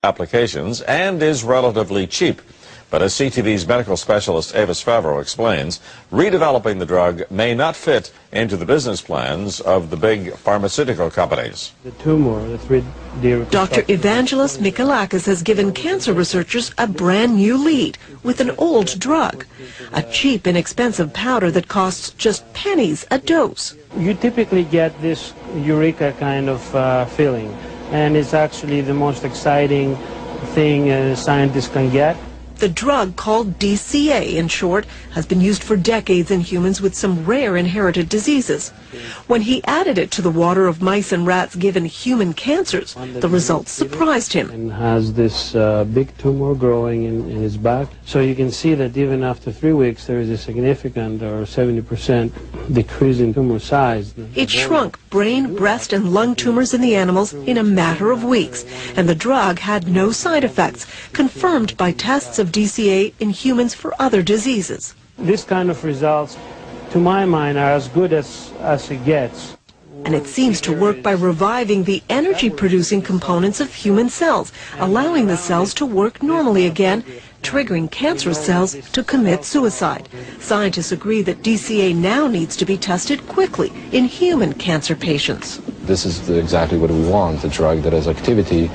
applications and is relatively cheap. But as CTV's medical specialist Avis Favreau explains, redeveloping the drug may not fit into the business plans of the big pharmaceutical companies. The 3D Dr. Evangelos Mikalakis has given cancer researchers a brand new lead with an old drug, a cheap, inexpensive powder that costs just pennies a dose. You typically get this eureka kind of feeling, and it's actually the most exciting thing scientists can get. The drug, called DCA in short, has been used for decades in humans with some rare inherited diseases. When he added it to the water of mice and rats given human cancers, the results surprised him. And has this big tumor growing in his back. So you can see that even after 3 weeks there is a significant or 70% decrease in tumor size. It shrunk brain, breast and lung tumors in the animals in a matter of weeks, and the drug had no side effects, confirmed by tests of DCA in humans for other diseases. This kind of results, to my mind, are as good as it gets. And it seems to work by reviving the energy-producing components of human cells, allowing the cells to work normally again, triggering cancerous cells to commit suicide. Scientists agree that DCA now needs to be tested quickly in human cancer patients. This is exactly what we want, a drug that has activity,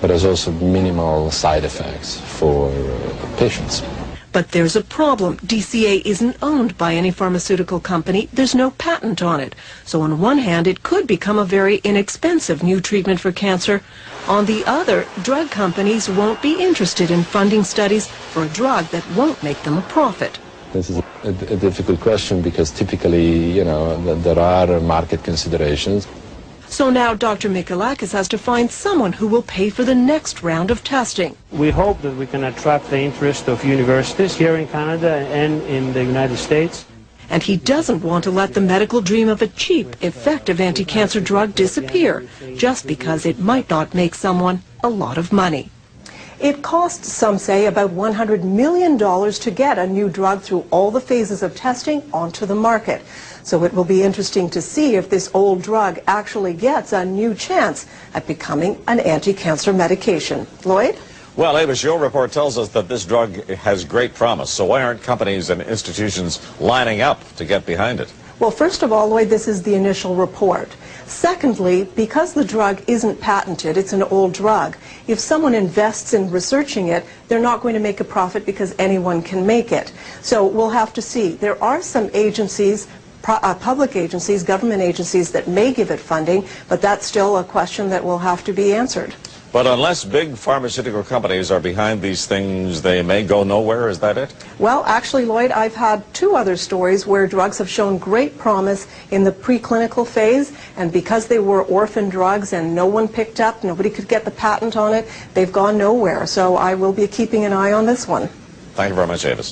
but has also minimal side effects for patients. But there's a problem. DCA isn't owned by any pharmaceutical company. There's no patent on it. So on one hand, it could become a very inexpensive new treatment for cancer. On the other, drug companies won't be interested in funding studies for a drug that won't make them a profit. This is a difficult question because typically, there are market considerations. So now Dr. Mikalakis has to find someone who will pay for the next round of testing. We hope that we can attract the interest of universities here in Canada and in the United States. And he doesn't want to let the medical dream of a cheap, effective anti-cancer drug disappear just because it might not make someone a lot of money. It costs, some say, about $100 million to get a new drug through all the phases of testing onto the market. So it will be interesting to see if this old drug actually gets a new chance at becoming an anti-cancer medication. Lloyd? Well, Avis, your report tells us that this drug has great promise. So why aren't companies and institutions lining up to get behind it? Well, first of all, Lloyd, this is the initial report. Secondly, because the drug isn't patented, it's an old drug, if someone invests in researching it, they're not going to make a profit because anyone can make it. So we'll have to see. There are some agencies, public agencies, government agencies that may give it funding, but that's still a question that will have to be answered. But unless big pharmaceutical companies are behind these things, they may go nowhere, is that it? Well, actually, Lloyd, I've had 2 other stories where drugs have shown great promise in the preclinical phase, and because they were orphan drugs and no one picked up, nobody could get the patent on it, they've gone nowhere. So I will be keeping an eye on this one. Thank you very much, Avis.